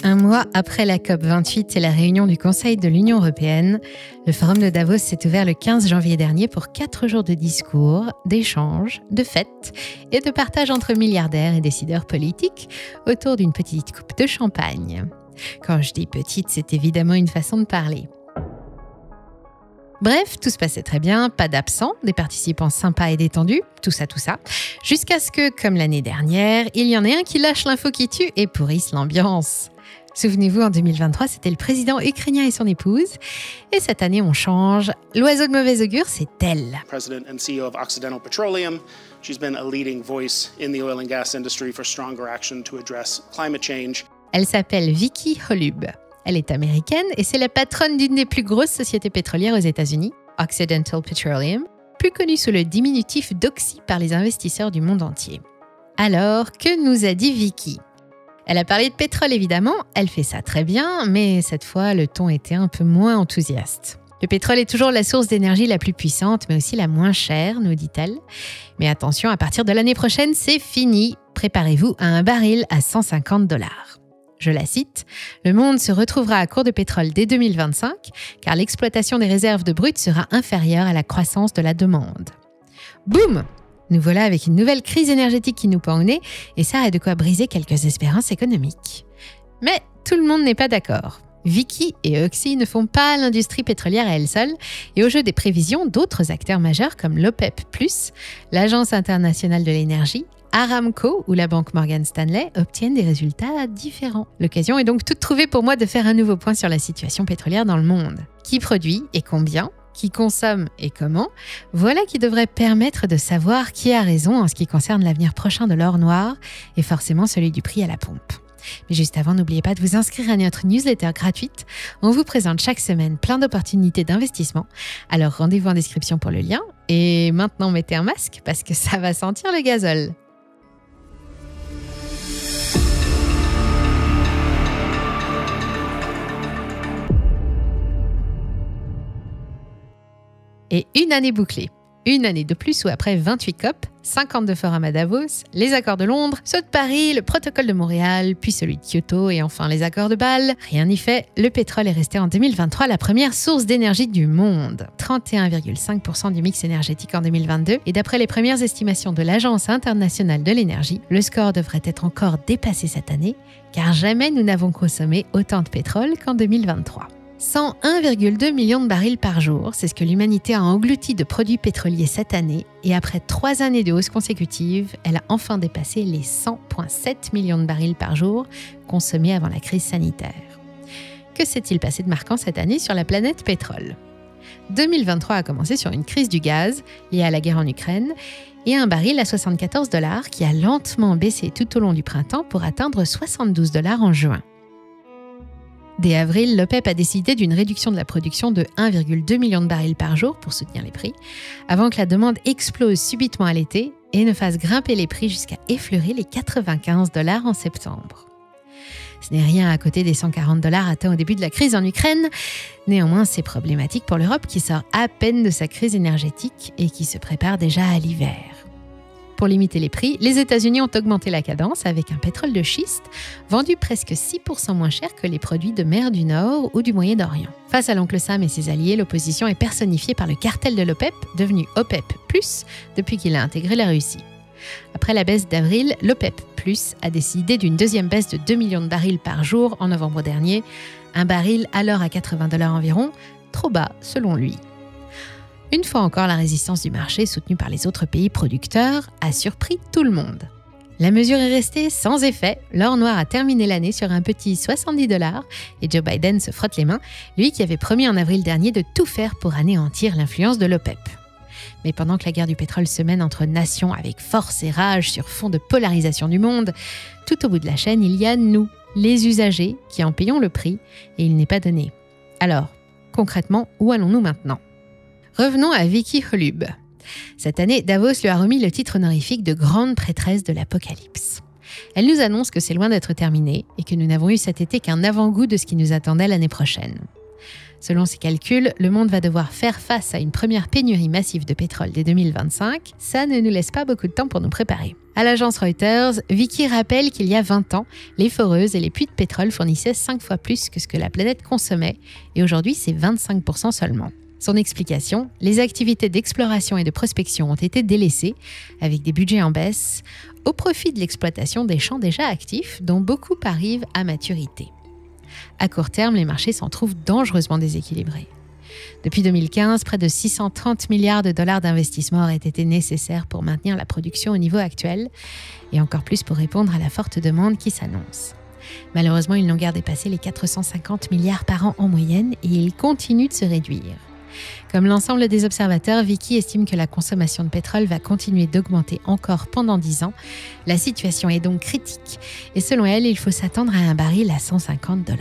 Un mois après la COP28 et la réunion du Conseil de l'Union européenne, le Forum de Davos s'est ouvert le 15 janvier dernier pour 4 jours de discours, d'échanges, de fêtes et de partage entre milliardaires et décideurs politiques autour d'une petite coupe de champagne. Quand je dis petite, c'est évidemment une façon de parler. Bref, tout se passait très bien, pas d'absents, des participants sympas et détendus, tout ça, jusqu'à ce que, comme l'année dernière, il y en ait un qui lâche l'info qui tue et pourrisse l'ambiance. Souvenez-vous, en 2023, c'était le président ukrainien et son épouse. Et cette année, on change. L'oiseau de mauvais augure, c'est elle. President and CEO of Occidental Petroleum. She's been a leading voice in the oil and gas industry for stronger action to address climate change. Elle s'appelle Vicki Holub. Elle est américaine et c'est la patronne d'une des plus grosses sociétés pétrolières aux États-Unis, Occidental Petroleum, plus connue sous le diminutif d'Oxy par les investisseurs du monde entier. Alors, que nous a dit Vicki ? Elle a parlé de pétrole évidemment, elle fait ça très bien, mais cette fois le ton était un peu moins enthousiaste. Le pétrole est toujours la source d'énergie la plus puissante, mais aussi la moins chère, nous dit-elle. Mais attention, à partir de l'année prochaine, c'est fini. Préparez-vous à un baril à 150 $. Je la cite, « Le monde se retrouvera à court de pétrole dès 2025, car l'exploitation des réserves de brut sera inférieure à la croissance de la demande. » Boum ! Nous voilà avec une nouvelle crise énergétique qui nous pend au nez, et ça a de quoi briser quelques espérances économiques. Mais tout le monde n'est pas d'accord. Vicki et Oxy ne font pas l'industrie pétrolière à elle seule, et au jeu des prévisions, d'autres acteurs majeurs comme l'OPEP+, l'Agence internationale de l'énergie, Aramco ou la banque Morgan Stanley obtiennent des résultats différents. L'occasion est donc toute trouvée pour moi de faire un nouveau point sur la situation pétrolière dans le monde. Qui produit et combien ? Qui consomme et comment ? Voilà qui devrait permettre de savoir qui a raison en ce qui concerne l'avenir prochain de l'or noir et forcément celui du prix à la pompe. Mais juste avant, n'oubliez pas de vous inscrire à notre newsletter gratuite. On vous présente chaque semaine plein d'opportunités d'investissement. Alors rendez-vous en description pour le lien. Et maintenant, mettez un masque parce que ça va sentir le gazole. Et une année bouclée. Une année de plus où après 28 COP, 52 forums à Davos, les accords de Londres, ceux de Paris, le protocole de Montréal, puis celui de Kyoto et enfin les accords de Bâle, rien n'y fait, le pétrole est resté en 2023 la première source d'énergie du monde. 31,5% du mix énergétique en 2022 et d'après les premières estimations de l'Agence internationale de l'énergie, le score devrait être encore dépassé cette année car jamais nous n'avons consommé autant de pétrole qu'en 2023. 101,2 millions de barils par jour, c'est ce que l'humanité a englouti de produits pétroliers cette année et après 3 années de hausse consécutive, elle a enfin dépassé les 100,7 millions de barils par jour consommés avant la crise sanitaire. Que s'est-il passé de marquant cette année sur la planète pétrole ? 2023 a commencé sur une crise du gaz liée à la guerre en Ukraine et un baril à 74 $ qui a lentement baissé tout au long du printemps pour atteindre 72 $ en juin. Dès avril, l'OPEP a décidé d'une réduction de la production de 1,2 million de barils par jour pour soutenir les prix, avant que la demande explose subitement à l'été et ne fasse grimper les prix jusqu'à effleurer les 95 $ en septembre. Ce n'est rien à côté des 140 $ atteints au début de la crise en Ukraine. Néanmoins, c'est problématique pour l'Europe qui sort à peine de sa crise énergétique et qui se prépare déjà à l'hiver. Pour limiter les prix, les États-Unis ont augmenté la cadence avec un pétrole de schiste vendu presque 6% moins cher que les produits de mer du Nord ou du Moyen-Orient. Face à l'oncle Sam et ses alliés, l'opposition est personnifiée par le cartel de l'OPEP, devenu OPEP+, depuis qu'il a intégré la Russie. Après la baisse d'avril, l'OPEP+, a décidé d'une deuxième baisse de 2 millions de barils par jour en novembre dernier, un baril alors à 80 $ environ, trop bas selon lui. Une fois encore, la résistance du marché, soutenue par les autres pays producteurs, a surpris tout le monde. La mesure est restée sans effet, l'or noir a terminé l'année sur un petit 70 $ et Joe Biden se frotte les mains, lui qui avait promis en avril dernier de tout faire pour anéantir l'influence de l'OPEP. Mais pendant que la guerre du pétrole se mène entre nations avec force et rage sur fond de polarisation du monde, tout au bout de la chaîne, il y a nous, les usagers, qui en payons le prix et il n'est pas donné. Alors, concrètement, où allons-nous maintenant ? Revenons à Vicki Holub. Cette année, Davos lui a remis le titre honorifique de grande prêtresse de l'Apocalypse. Elle nous annonce que c'est loin d'être terminé et que nous n'avons eu cet été qu'un avant-goût de ce qui nous attendait l'année prochaine. Selon ses calculs, le monde va devoir faire face à une première pénurie massive de pétrole dès 2025. Ça ne nous laisse pas beaucoup de temps pour nous préparer. À l'agence Reuters, Vicky rappelle qu'il y a 20 ans, les foreuses et les puits de pétrole fournissaient 5 fois plus que ce que la planète consommait, et aujourd'hui c'est 25% seulement. Son explication, les activités d'exploration et de prospection ont été délaissées, avec des budgets en baisse, au profit de l'exploitation des champs déjà actifs, dont beaucoup arrivent à maturité. À court terme, les marchés s'en trouvent dangereusement déséquilibrés. Depuis 2015, près de 630 milliards de dollars d'investissement auraient été nécessaires pour maintenir la production au niveau actuel, et encore plus pour répondre à la forte demande qui s'annonce. Malheureusement, ils n'ont guère dépassé les 450 milliards par an en moyenne, et ils continuent de se réduire. Comme l'ensemble des observateurs, Vicky estime que la consommation de pétrole va continuer d'augmenter encore pendant 10 ans. La situation est donc critique et selon elle, il faut s'attendre à un baril à 150 $.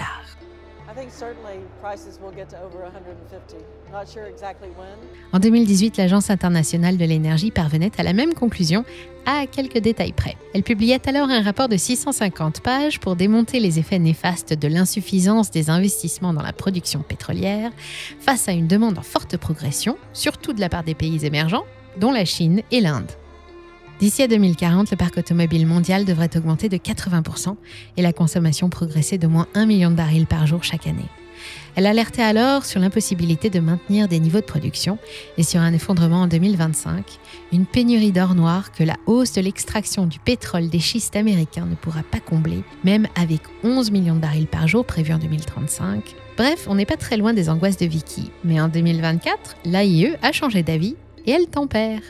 En 2018, l'Agence internationale de l'énergie parvenait à la même conclusion, à quelques détails près. Elle publiait alors un rapport de 650 pages pour démonter les effets néfastes de l'insuffisance des investissements dans la production pétrolière face à une demande en forte progression, surtout de la part des pays émergents, dont la Chine et l'Inde. D'ici à 2040, le parc automobile mondial devrait augmenter de 80% et la consommation progresser d'au moins 1 million de barils par jour chaque année. Elle alertait alors sur l'impossibilité de maintenir des niveaux de production et sur un effondrement en 2025, une pénurie d'or noir que la hausse de l'extraction du pétrole des schistes américains ne pourra pas combler, même avec 11 millions de barils par jour prévus en 2035. Bref, on n'est pas très loin des angoisses de Vicky, mais en 2024, l'AIE a changé d'avis et elle tempère.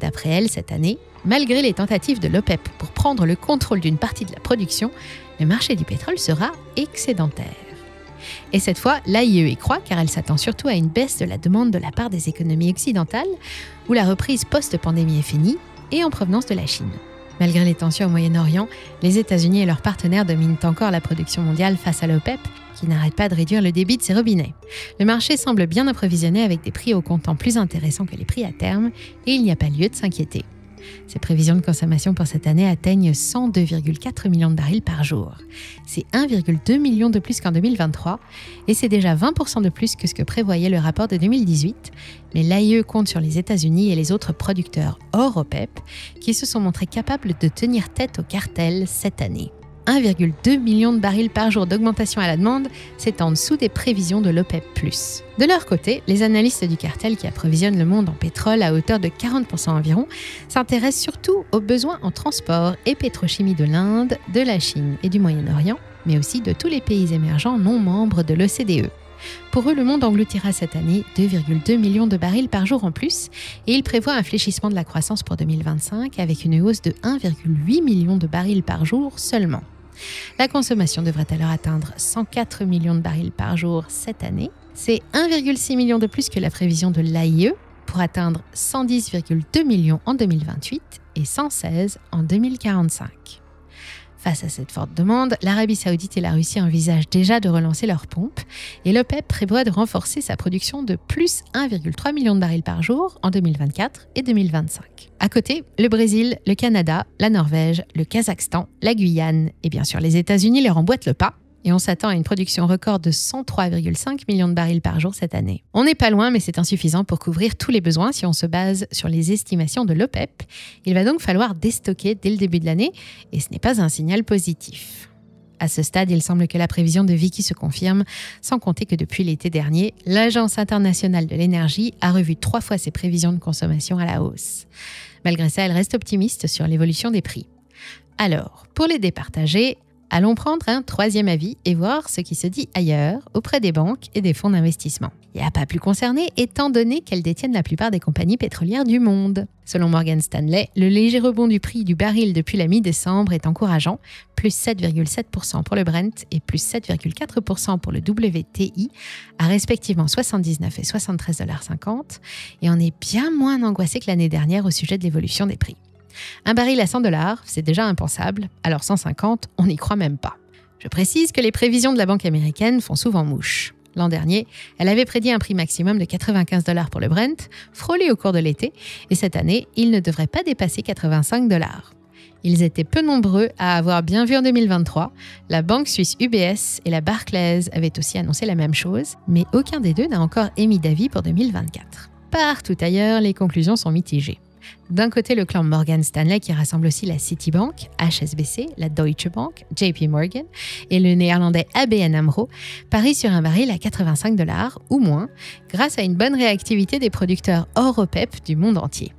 D'après elle, cette année, malgré les tentatives de l'OPEP pour prendre le contrôle d'une partie de la production, le marché du pétrole sera excédentaire. Et cette fois, l'AIE y croit car elle s'attend surtout à une baisse de la demande de la part des économies occidentales, où la reprise post-pandémie est finie, et en provenance de la Chine. Malgré les tensions au Moyen-Orient, les États-Unis et leurs partenaires dominent encore la production mondiale face à l'OPEP, qui n'arrête pas de réduire le débit de ses robinets. Le marché semble bien approvisionné avec des prix au comptant plus intéressants que les prix à terme, et il n'y a pas lieu de s'inquiéter. Ces prévisions de consommation pour cette année atteignent 102,4 millions de barils par jour. C'est 1,2 million de plus qu'en 2023 et c'est déjà 20% de plus que ce que prévoyait le rapport de 2018. Mais l'AIE compte sur les États-Unis et les autres producteurs hors OPEP qui se sont montrés capables de tenir tête au cartel cette année. 1,2 million de barils par jour d'augmentation à la demande, c'est en dessous des prévisions de l'OPEP+. De leur côté, les analystes du cartel qui approvisionnent le monde en pétrole à hauteur de 40% environ s'intéressent surtout aux besoins en transport et pétrochimie de l'Inde, de la Chine et du Moyen-Orient, mais aussi de tous les pays émergents non membres de l'OCDE. Pour eux, le monde engloutira cette année 2,2 millions de barils par jour en plus et ils prévoient un fléchissement de la croissance pour 2025 avec une hausse de 1,8 million de barils par jour seulement. La consommation devrait alors atteindre 104 millions de barils par jour cette année. C'est 1,6 million de plus que la prévision de l'AIE pour atteindre 110,2 millions en 2028 et 116 en 2045. Face à cette forte demande, l'Arabie Saoudite et la Russie envisagent déjà de relancer leurs pompes et l'OPEP prévoit de renforcer sa production de plus 1,3 million de barils par jour en 2024 et 2025. À côté, le Brésil, le Canada, la Norvège, le Kazakhstan, la Guyane et bien sûr les États-Unis leur emboîtent le pas. Et on s'attend à une production record de 103,5 millions de barils par jour cette année. On n'est pas loin, mais c'est insuffisant pour couvrir tous les besoins si on se base sur les estimations de l'OPEP. Il va donc falloir déstocker dès le début de l'année, et ce n'est pas un signal positif. À ce stade, il semble que la prévision de Vicky se confirme, sans compter que depuis l'été dernier, l'Agence internationale de l'énergie a revu 3 fois ses prévisions de consommation à la hausse. Malgré ça, elle reste optimiste sur l'évolution des prix. Alors, pour les départager, allons prendre un 3e avis et voir ce qui se dit ailleurs, auprès des banques et des fonds d'investissement. Il n'y a pas plus concerné, étant donné qu'elles détiennent la plupart des compagnies pétrolières du monde. Selon Morgan Stanley, le léger rebond du prix du baril depuis la mi-décembre est encourageant, plus 7,7% pour le Brent et plus 7,4% pour le WTI, à respectivement 79 et 73,50 $, et on est bien moins angoissé que l'année dernière au sujet de l'évolution des prix. Un baril à 100 $, c'est déjà impensable, alors 150, on n'y croit même pas. Je précise que les prévisions de la banque américaine font souvent mouche. L'an dernier, elle avait prédit un prix maximum de 95 $ pour le Brent, frôlé au cours de l'été, et cette année, il ne devrait pas dépasser 85 $. Ils étaient peu nombreux à avoir bien vu en 2023. La banque suisse UBS et la Barclays avaient aussi annoncé la même chose, mais aucun des deux n'a encore émis d'avis pour 2024. Partout ailleurs, les conclusions sont mitigées. D'un côté, le clan Morgan Stanley qui rassemble aussi la Citibank, HSBC, la Deutsche Bank, JP Morgan et le néerlandais ABN AMRO parie sur un baril à 85 $ ou moins grâce à une bonne réactivité des producteurs hors OPEP du monde entier.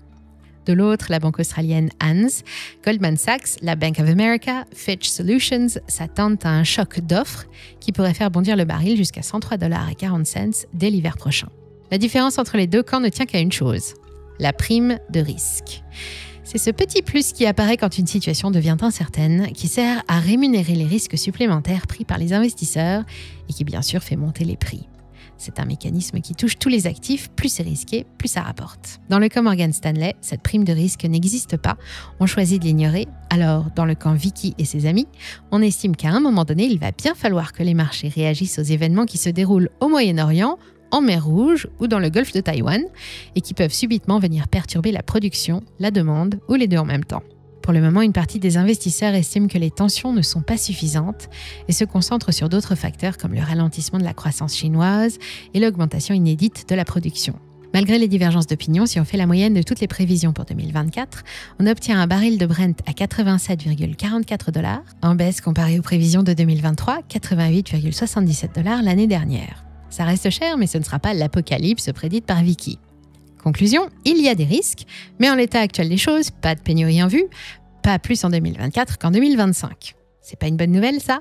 De l'autre, la banque australienne Hans, Goldman Sachs, la Bank of America, Fitch Solutions s'attendent à un choc d'offres qui pourrait faire bondir le baril jusqu'à 103,40 $ dès l'hiver prochain. La différence entre les deux camps ne tient qu'à une chose, la prime de risque. C'est ce petit plus qui apparaît quand une situation devient incertaine, qui sert à rémunérer les risques supplémentaires pris par les investisseurs et qui bien sûr fait monter les prix. C'est un mécanisme qui touche tous les actifs, plus c'est risqué, plus ça rapporte. Dans le cas Morgan Stanley, cette prime de risque n'existe pas, on choisit de l'ignorer. Alors, dans le camp Vicky et ses amis, on estime qu'à un moment donné, il va bien falloir que les marchés réagissent aux événements qui se déroulent au Moyen-Orient, en mer Rouge ou dans le golfe de Taïwan, et qui peuvent subitement venir perturber la production, la demande ou les deux en même temps. Pour le moment, une partie des investisseurs estiment que les tensions ne sont pas suffisantes et se concentrent sur d'autres facteurs comme le ralentissement de la croissance chinoise et l'augmentation inédite de la production. Malgré les divergences d'opinion, si on fait la moyenne de toutes les prévisions pour 2024, on obtient un baril de Brent à 87,44 $, en baisse comparé aux prévisions de 2023, 88,77 $ l'année dernière. Ça reste cher, mais ce ne sera pas l'apocalypse prédite par Vicky. Conclusion, il y a des risques, mais en l'état actuel des choses, pas de pénurie en vue, pas plus en 2024 qu'en 2025. C'est pas une bonne nouvelle, ça ?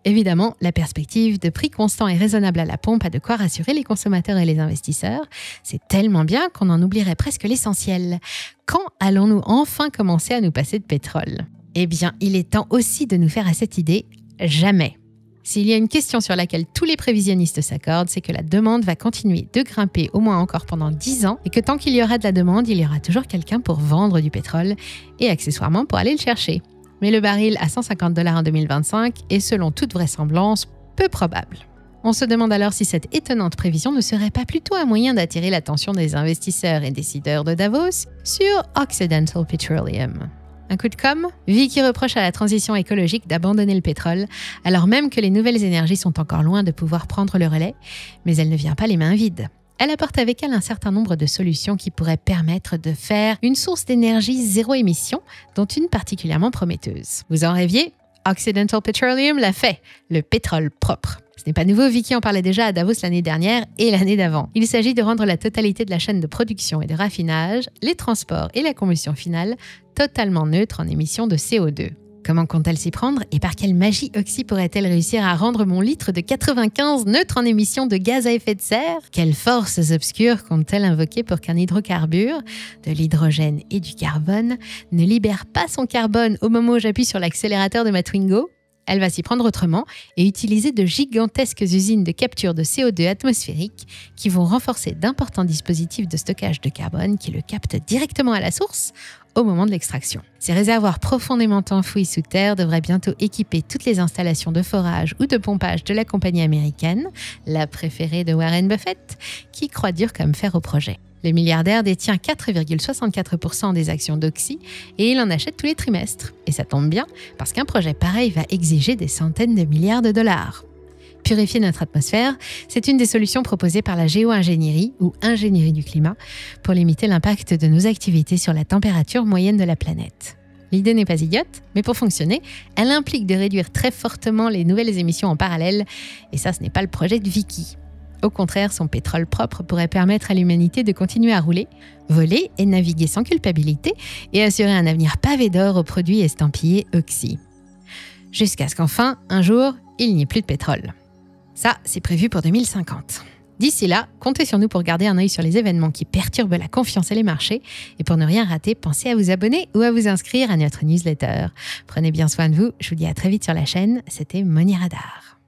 Évidemment, la perspective de prix constants et raisonnables à la pompe a de quoi rassurer les consommateurs et les investisseurs. C'est tellement bien qu'on en oublierait presque l'essentiel. Quand allons-nous enfin commencer à nous passer de pétrole ? Eh bien, il est temps aussi de nous faire à cette idée, jamais. S'il y a une question sur laquelle tous les prévisionnistes s'accordent, c'est que la demande va continuer de grimper au moins encore pendant 10 ans et que tant qu'il y aura de la demande, il y aura toujours quelqu'un pour vendre du pétrole et accessoirement pour aller le chercher. Mais le baril à 150 $ en 2025 est selon toute vraisemblance peu probable. On se demande alors si cette étonnante prévision ne serait pas plutôt un moyen d'attirer l'attention des investisseurs et décideurs de Davos sur Occidental Petroleum. Un coup de com', Vicky reproche à la transition écologique d'abandonner le pétrole, alors même que les nouvelles énergies sont encore loin de pouvoir prendre le relais, mais elle ne vient pas les mains vides. Elle apporte avec elle un certain nombre de solutions qui pourraient permettre de faire une source d'énergie zéro émission, dont une particulièrement prometteuse. Vous en rêviez ? Occidental Petroleum l'a fait, le pétrole propre. Ce n'est pas nouveau, Vicky en parlait déjà à Davos l'année dernière et l'année d'avant. Il s'agit de rendre la totalité de la chaîne de production et de raffinage, les transports et la combustion finale totalement neutres en émissions de CO2. Comment compte-t-elle s'y prendre et par quelle magie Oxy pourrait-elle réussir à rendre mon litre de 95 neutre en émissions de gaz à effet de serre ? Quelles forces obscures compte-t-elle invoquer pour qu'un hydrocarbure, de l'hydrogène et du carbone, ne libère pas son carbone au moment où j'appuie sur l'accélérateur de ma Twingo ? Elle va s'y prendre autrement et utiliser de gigantesques usines de capture de CO2 atmosphérique qui vont renforcer d'importants dispositifs de stockage de carbone qui le captent directement à la source au moment de l'extraction. Ces réservoirs profondément enfouis sous terre devraient bientôt équiper toutes les installations de forage ou de pompage de la compagnie américaine, la préférée de Warren Buffett, qui croit dur comme fer au projet. Le milliardaire détient 4,64% des actions d'Oxy et il en achète tous les trimestres. Et ça tombe bien, parce qu'un projet pareil va exiger des centaines de milliards de dollars. Purifier notre atmosphère, c'est une des solutions proposées par la géo-ingénierie ou ingénierie du climat pour limiter l'impact de nos activités sur la température moyenne de la planète. L'idée n'est pas idiote, mais pour fonctionner, elle implique de réduire très fortement les nouvelles émissions en parallèle, et ça, ce n'est pas le projet de Vicky. Au contraire, son pétrole propre pourrait permettre à l'humanité de continuer à rouler, voler et naviguer sans culpabilité et assurer un avenir pavé d'or aux produits estampillés Oxy. Jusqu'à ce qu'enfin, un jour, il n'y ait plus de pétrole. Ça, c'est prévu pour 2050. D'ici là, comptez sur nous pour garder un œil sur les événements qui perturbent la confiance et les marchés. Et pour ne rien rater, pensez à vous abonner ou à vous inscrire à notre newsletter. Prenez bien soin de vous. Je vous dis à très vite sur la chaîne. C'était Money Radar.